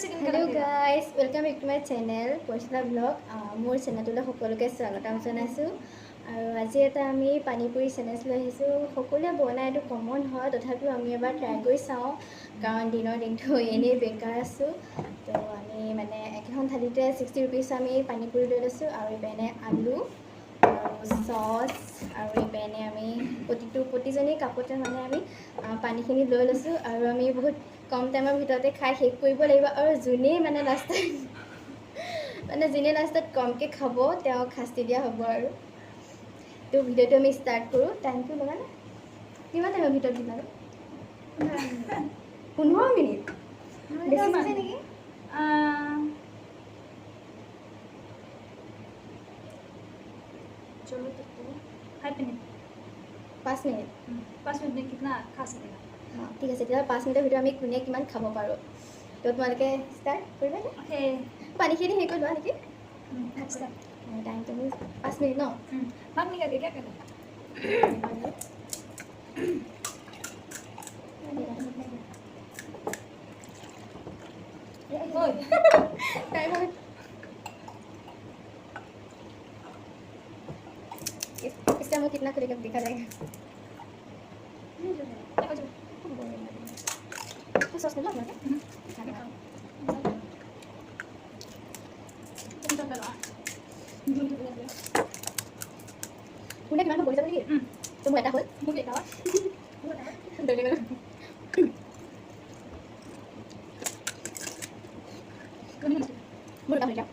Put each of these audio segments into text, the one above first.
Hello guys, welcome back to my channel Porcina Vlog. মোৰ চেনেলটোলৈ সকলোকে স্বাগতম জনাইছোঁ আৰু আজি এটা আমি পানীপুৰি চেলেঞ্জ লৈ আহিছোঁ। সকলোৱে বনাই এইটো কমন হয়, তথাপিও আমি এবাৰ ট্ৰাই কৰি চাওঁ কাৰণ দিনৰ দিনটো এনেই বেকাৰ আছোঁ। তো আমি মানে এখন থালিতে 60 rupees আমি পানীপুৰি লৈ লৈছোঁ আৰু ইপিনে আলু আৰু চচ আৰু ইপিনে আমি প্ৰতিজনী কাপতে মানে আমি পানীখিনি লৈ লৈছোঁ আৰু আমি বহুত কম টাইমৰ ভিতৰতে খাই শেষ কৰিব লাগিব আৰু যোনে মানে লাষ্টত কমকৈ খাব তেওঁক শাস্তি দিয়া হ'ব আৰু। তো ভিডিঅ'টো আমি ষ্টাৰ্ট কৰোঁ। টাইমটো লগালে কিমান টাইমৰ ভিতৰত দিম আৰু 15 মিনিট বেছি হৈছে নেকি? 5 মিনিট। 5 मिनट में कितना खा सकेगा? हाँ ठीक है, तेতিয়াহ'লে 5 मिनिটৰ ভিতৰত আমি কোনে কিমান খাব পাৰোঁ। তো তোমালোকে ষ্টাৰ্ট কৰিবানে? পানীখিনি হেৰি কৰি লোৱা নেকি? টাইম তুমি 5 মিনিট ন? भाग निकाल के क्या करना? टाइम हो इस टाइम वो कितना खुलेगा देखा जाएगा। तो सॉस कर लो अपना কোনে কিমান বহি যাব নেকি? তো মোৰ এটা হ'ল মোক এটা দৌৰি গ'ল মোৰ এটা হৈ যাওক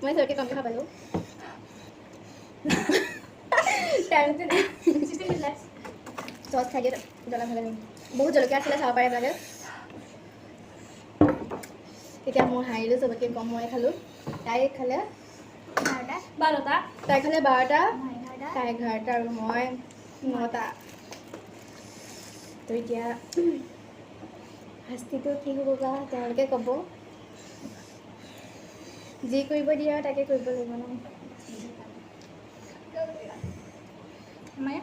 मैं सर के कम खा पालो सॉस खाई জ্বলা ভালে নেকি? বহুত জলকীয়া আছিলে চাব পাৰে আপোনালোকে। তেতিয়া মই হাৰিলোঁ, চবতকৈ কম মই খালোঁ। তাই খালে 12টা তাই খালে 12টা, তাই 11টা আৰু মই 9টা। তো এতিয়া শাস্তিটো কি হ'ব বা তেওঁলোকে ক'ব। যি কৰিব দিয়ে আৰু তাকে কৰিব লাগিব ন। मैं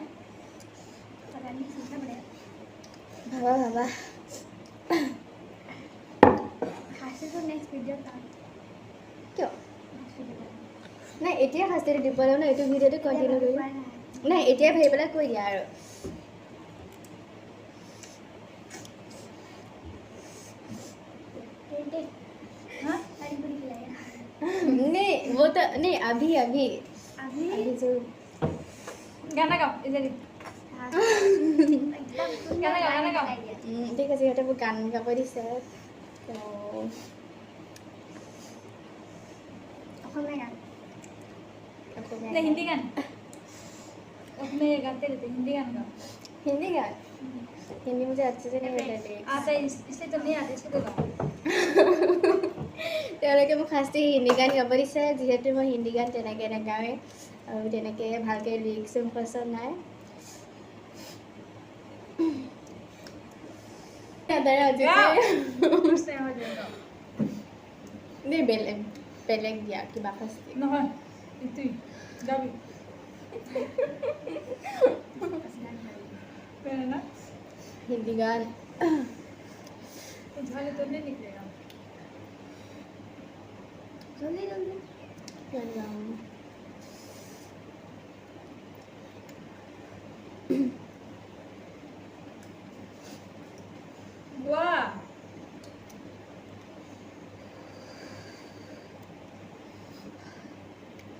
ভাবা ভাবা কিয় নাই এতিয়া শাস্তিটো দিব লাগিব ন। এইটো ভিডিঅ'টো কণ্টিনিউ কৰি নাই এতিয়াই ভাবি পেলাই কৈ দিয়া আৰু। नहीं वो तो नहीं अभी अभी अभी जो गाना गाओ इधर गाना गाओ ঠিক আছে, সিহঁতে মোক গান গাব দিছে। তো नहीं हिंदी गाना उसमें गाते रहते हिंदी गाना गाओ। हिंदी गान हिंदी मुझे अच्छे से नहीं आता है। आता है इससे तो नहीं आता, इसको तो गाओ। তেওঁলোকে মোক ফাৰ্ষ্টে হিন্দী গান গাব দিছে, যিহেতু মই হিন্দী গান তেনেকৈ নাগাওঁৱেই আৰু তেনেকৈ ভালকৈ লিৰিক্সো মুখস্থ নাই। দেই বেলেগ বেলেগ দিয়া কিবা শাস্তি নহয় ইতুই যাবি ना हिंदी गान झाले तो नहीं निकलेगा। जल्दी जल्दी गान गाऊँ Wow.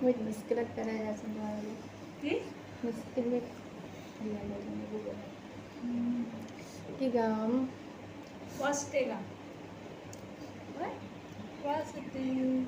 Wait, मुश्किल करा है तुम्हारे See? मुश्किल में कि गाम Wastega. What? Wastega.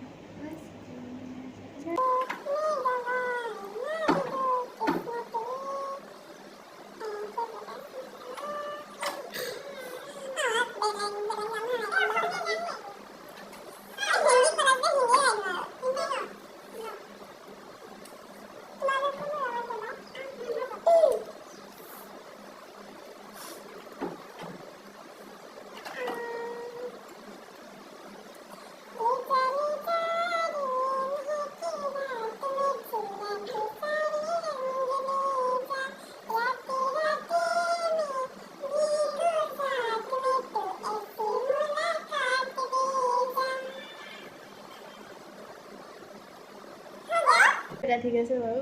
এটা ঠিক আছে বাৰু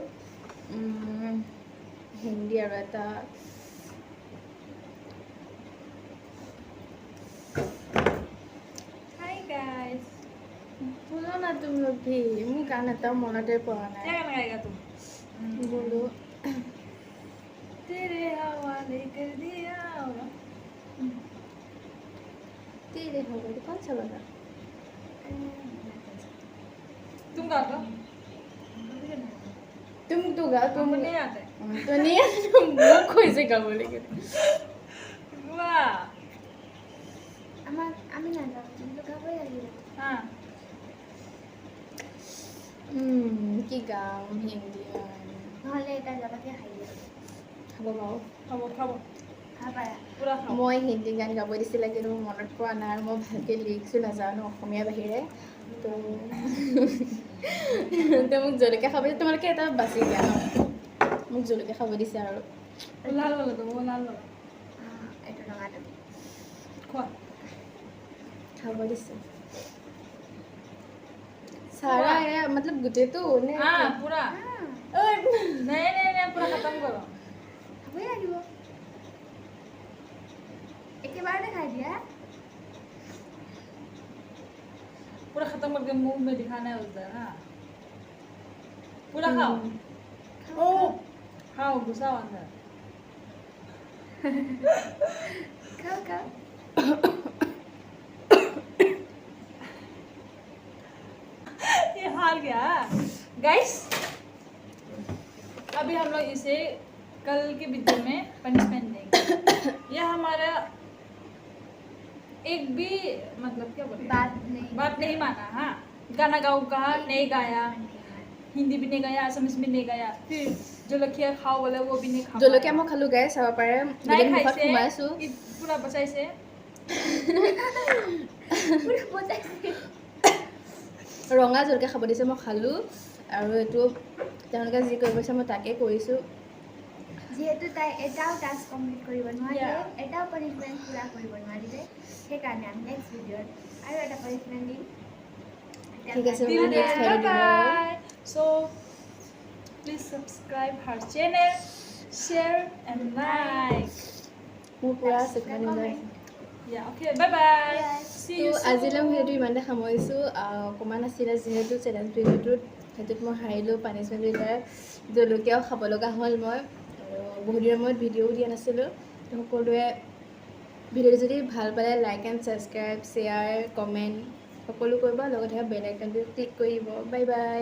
হিন্দী আৰু এটা Hi guys. बोलो ना तुम लोग भी মোৰ গান এটাও মনতে পৰা নাই क्या गाना गाएगा तू? बोलो तेरे हवाले कर दिया होगा। तेरे हवाले कौन सा वाला तुम गा दो। तुम तो गा तुम तुमको नहीं आता है? तो नहीं तुम मुख खोइसे গাবলে গেলে वाह। আমি না গাও তুমি গাবই লাগিব हाँ। কি গাম হিন্দী গান নহলে এটা জলকে খাই দিয়া খাব পাওঁ खाओ खाओ খাব পাৰা पूरा खाओ। মই হিন্দী গান গাব দিছিলে কিন্তু মোৰ মনত পৰা নাই আৰু মই ভালকৈ লিৰিক্সো নাজানো অসমীয়া বাহিৰে তো তো মোক জলকীয়া খাব দিছে তোমালোকে এটা বাছি দিয়া ন মোক জলকীয়া খাব দিছে আৰু वो लाल वाला दो, वो लाल वाला। এইটো ৰঙাটো खा। খাব দিছে सारा है मतलब গোটেইটো নে हाँ पूरा। नहीं नहीं नहीं पूरा खत्म करो। খাবই লাগিব একেবাৰতে খাই দিয়া पूरा खत्म करके मुंह में दिखाना है उधर। हाँ पूरा खाओ। ओ खाओ घुसाओ अंदर। खाओ खाओ ये हार गया गाइस। अभी हम लोग इसे कल के वीडियो में पनिशमेंट देंगे। यह हमारा एक भी मतलब क्या बोले बात नहीं माना। हाँ गाना गाओ कहा नहीं गाया, हिंदी भी नहीं गाया, असमिस भी नहीं गाया, फिर जलखिया खाओ बोले वो भी नहीं खा জলকীয়া মই খালো গাই চাব পাৰে नहीं মুখত खाइसे সোমাইছো पूरा बचाइसे। ৰঙা জলকীয়া খাব দিছে মই খালোঁ আৰু এইটো তেওঁলোকে যি কৰিব কৈছে মই তাকে কৰিছোঁ যিহেতু তাই এটাও টাস্ক কমপ্লিট কৰিব নোৱাৰিলে এটাও পানিছমেণ্ট পূৰা কৰিব নোৱাৰিলে সেইকাৰণে আমি নেক্সট ভিডিঅ'ত আৰু এটা পানিছমেণ্ট দিম ঠিক আছে Till মই next then, video' bye bye. So please subscribe her channel, share and like. মোৰ পূৰা চকুত যায় Yeah, okay, bye bye. See you তো soon. আজিলৈ ভিডিঅ'টো ইমানতে সামৰিছোঁ অকণমান আছিলে যিহেতু চেলেঞ্জ ভিডিঅ'টোত সেইটোত মই হাৰিলোঁ পানিছমেণ্ট দিলে জলকীয়াও খাব লগা হ'ল মই আৰু বহুত দিনৰ মূৰত ভিডিঅ'ও দিয়া নাছিলোঁ তো সকলোৱে ভিডিঅ'টো যদি ভাল পালে like and subscribe share comment সকলো কৰিব লগতে বেল আইকনটো ক্লিক কৰি দিব বাই বাই